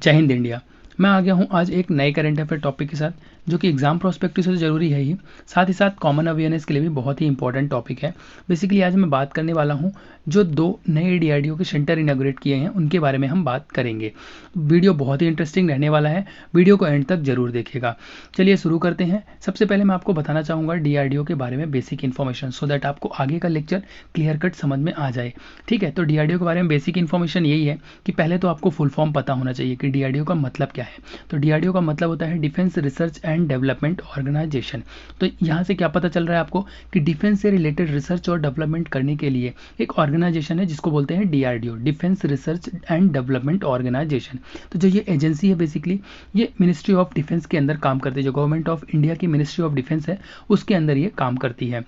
जय हिंद इंडिया। मैं आ गया हूँ आज एक नए करंट अफेयर टॉपिक के साथ, जो कि एग्जाम प्रोस्पेक्टिव से तो जरूरी है ही, साथ ही साथ कॉमन अवेयरनेस के लिए भी बहुत ही इंपॉर्टेंट टॉपिक है। बेसिकली आज मैं बात करने वाला हूँ जो 2 नए डीआरडीओ के सेंटर इनॉग्रेट किए हैं उनके बारे में हम बात करेंगे। वीडियो बहुत ही इंटरेस्टिंग रहने वाला है, वीडियो को एंड तक जरूर देखिएगा। चलिए शुरू करते हैं। सबसे पहले मैं आपको बताना चाहूँगा डीआरडीओ के बारे में बेसिक इन्फॉर्मेशन, सो दैट आपको आगे का लेक्चर क्लियर कट समझ में आ जाए। ठीक है, तो डीआरडीओ के बारे में बेसिक इन्फॉर्मेशन यही है कि पहले तो आपको फुल फॉर्म पता होना चाहिए कि डीआरडीओ का मतलब क्या है। तो डीआरडीओ का मतलब होता है defence research and development organisation. तो यहाँ से क्या पता चल रहा है आपको कि डिफेंस से रिलेटेड रिसर्च और डेवलपमेंट करने के लिए एक ऑर्गेनाइजेशन है जिसको बोलते हैं DRDO, defence research and development organisation. तो जो ये एजेंसी है बेसिकली ये मिनिस्ट्री ऑफ डिफेंस के अंदर काम करती है। जो गवर्नमेंट ऑफ इंडिया की मिनिस्ट्री ऑफ डिफेंस है उसके अंदर ये काम करती है।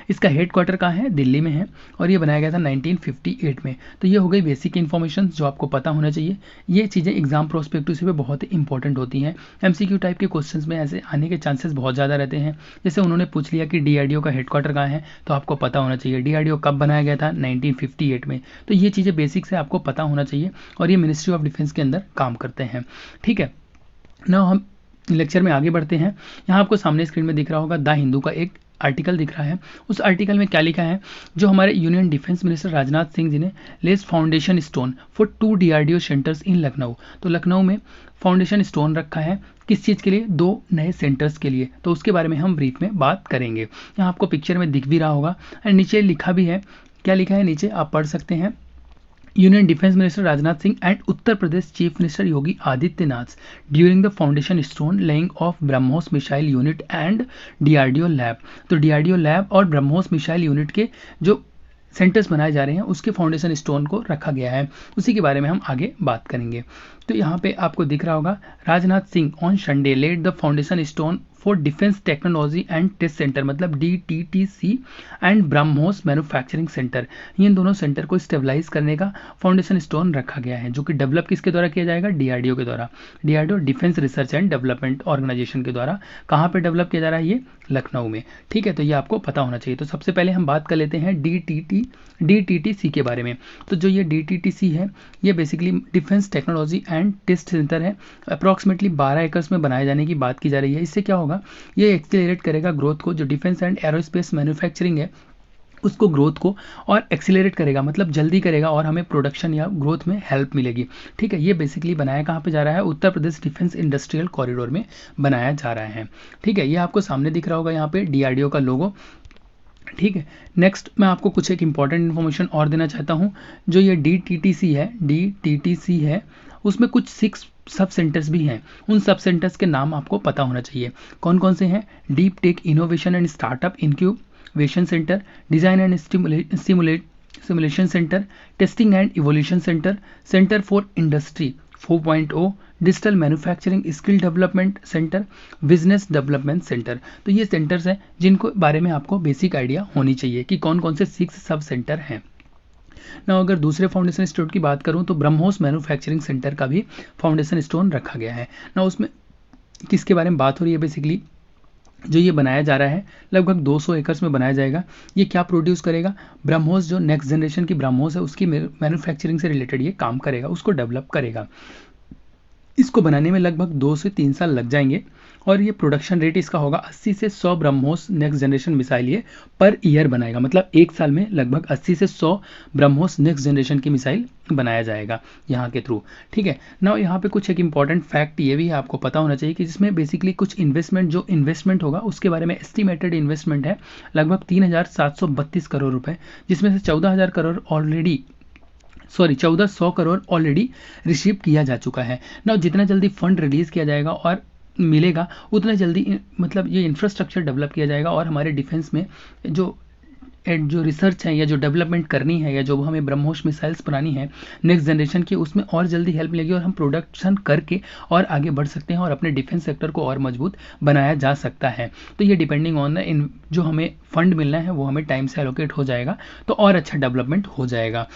इसका हेड क्वार्टर कहाँ है? दिल्ली में है, और ये बनाया गया था 1958 में। तो ये हो गई बेसिक इन्फॉर्मेशन जो आपको पता होना चाहिए। ये चीज़ें एग्जाम प्रोस्पेक्टिव से भी बहुत ही इंपॉर्टेंट होती हैं। एमसीक्यू टाइप के क्वेश्चंस में ऐसे आने के चांसेस बहुत ज़्यादा रहते हैं। जैसे उन्होंने पूछ लिया कि डीआरडीओ का हेड क्वार्टर कहाँ है, तो आपको पता होना चाहिए डीआरडीओ कब बनाया गया था, 1958 में। तो ये चीज़ें बेसिक से आपको पता होना चाहिए, और ये मिनिस्ट्री ऑफ डिफेंस के अंदर काम करते हैं। ठीक है ना, हम लेक्चर में आगे बढ़ते हैं। यहाँ आपको सामने स्क्रीन में दिख रहा होगा द हिंदू का एक आर्टिकल दिख रहा है। उस आर्टिकल में क्या लिखा है? जो हमारे union defence minister Rajnath Singh ji ने lays foundation stone for 2 DRDO centres in Lucknow. तो लखनऊ में फाउंडेशन स्टोन रखा है किस चीज़ के लिए? 2 नए सेंटर्स के लिए। तो उसके बारे में हम ब्रीफ में बात करेंगे। यहाँ आपको पिक्चर में दिख भी रहा होगा, एंड नीचे लिखा भी है। क्या लिखा है नीचे आप पढ़ सकते हैं। Union defence minister Rajnath Singh and Uttar Pradesh chief minister Yogi Adityanath during the foundation stone laying of BrahMos missile unit and DRDO lab. तो डीआरडीओ लैब और ब्रह्मोस मिसाइल यूनिट के जो सेंटर्स बनाए जा रहे हैं उसके फाउंडेशन स्टोन को रखा गया है, उसी के बारे में हम आगे बात करेंगे। तो यहाँ पे आपको दिख रहा होगा Rajnath Singh on Sunday laid the foundation stone for defence technology and test centre, मतलब DTTC and BrahMos manufacturing centre. इन दोनों सेंटर को स्टेबलाइज करने का फाउंडेशन स्टोन रखा गया है, जो कि डेवलप किसके द्वारा किया जाएगा? डीआरडीओ के द्वारा। DRDO defence research and development organisation के द्वारा। कहाँ पे डेवलप किया जा रहा है? ये लखनऊ में। ठीक है, तो ये आपको पता होना चाहिए। तो सबसे पहले हम बात कर लेते हैं DTTC के बारे में। तो जो ये DTTC है ये basically defence technology and test centre है। अप्रॉक्सीमेटली 12 एकर्स में बनाए जाने की बात की जा रही है। इससे क्या होगा? ये एक्सेलरेट करेगा ग्रोथ को। जो डिफेंस एंड एरोस्पेस मैन्युफैक्चरिंग है उसको ग्रोथ को और एक्सीलरेट करेगा, मतलब जल्दी करेगा, और हमें प्रोडक्शन या ग्रोथ में हेल्प मिलेगी। ठीक है, ये बेसिकली बनाया कहाँ पे जा रहा है? Uttar Pradesh defence industrial corridor में बनाया जा रहा है। ठीक है, ये आपको सामने दिख रहा होगा यहाँ पे डीआरडीओ का लोगो। ठीक है, नेक्स्ट मैं आपको कुछ एक इंपॉर्टेंट इन्फॉर्मेशन और देना चाहता हूँ। जो ये DTTC है उसमें कुछ 6 सब सेंटर्स भी हैं। उन सब सेंटर्स के नाम आपको पता होना चाहिए। कौन कौन से हैं? Deep tech innovation and startup incubation centre, design and simulation centre, testing and evolution centre, centre for industry 4.0, digital manufacturing skill development centre, business development centre. तो ये सेंटर्स हैं जिनको बारे में आपको बेसिक आइडिया होनी चाहिए कि कौन कौन से 6 सब सेंटर हैं ना। अगर दूसरे फाउंडेशन स्टोन की बात करूं तो ब्रह्मोस मैन्युफैक्चरिंग सेंटर का भी फाउंडेशन स्टोन रखा गया है ना। उसमें किसके बारे में बात हो रही है? बेसिकली जो ये बनाया जा रहा है लगभग 200 एकर्स में बनाया जाएगा। ये क्या प्रोड्यूस करेगा? ब्रह्मोस, जो नेक्स्ट जनरेशन की ब्रह्मोस है उसकी मैन्युफैक्चरिंग से रिलेटेड ये काम करेगा, उसको डेवलप करेगा। इसको बनाने में लगभग 2 से 3 साल लग जाएंगे, और ये प्रोडक्शन रेट इसका होगा 80 से 100 ब्रह्मोस नेक्स्ट जनरेशन मिसाइल ये पर ईयर बनाएगा। मतलब एक साल में लगभग 80 से 100 ब्रह्मोस नेक्स्ट जनरेशन की मिसाइल बनाया जाएगा यहाँ के थ्रू। ठीक है ना, यहाँ पे कुछ एक इंपॉर्टेंट फैक्ट ये भी आपको पता होना चाहिए कि जिसमें बेसिकली कुछ इन्वेस्टमेंट होगा उसके बारे में एस्टिमेटेड इन्वेस्टमेंट है लगभग 3,732 करोड़ रुपए, जिसमें से 1400 करोड़ ऑलरेडी रिसीव किया जा चुका है ना। जितना जल्दी फंड रिलीज किया जाएगा और मिलेगा उतना जल्दी मतलब ये इंफ्रास्ट्रक्चर डेवलप किया जाएगा, और हमारे डिफेंस में जो रिसर्च है या जो डेवलपमेंट करनी है या जो हमें ब्रह्मोस मिसाइल्स बनानी है नेक्स्ट जनरेशन की, उसमें और जल्दी हेल्प मिलेगी और हम प्रोडक्शन करके और आगे बढ़ सकते हैं और अपने डिफेंस सेक्टर को और मजबूत बनाया जा सकता है। तो ये डिपेंडिंग ऑन इन जो हमें फंड मिलना है वो हमें टाइम से एलोकेट हो जाएगा तो और अच्छा डेवलपमेंट हो जाएगा।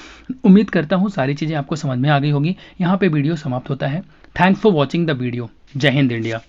उम्मीद करता हूँ सारी चीज़ें आपको समझ में आ गई होगी। यहाँ पे वीडियो समाप्त होता है। Thanks for watching the video. जय हिंद इंडिया।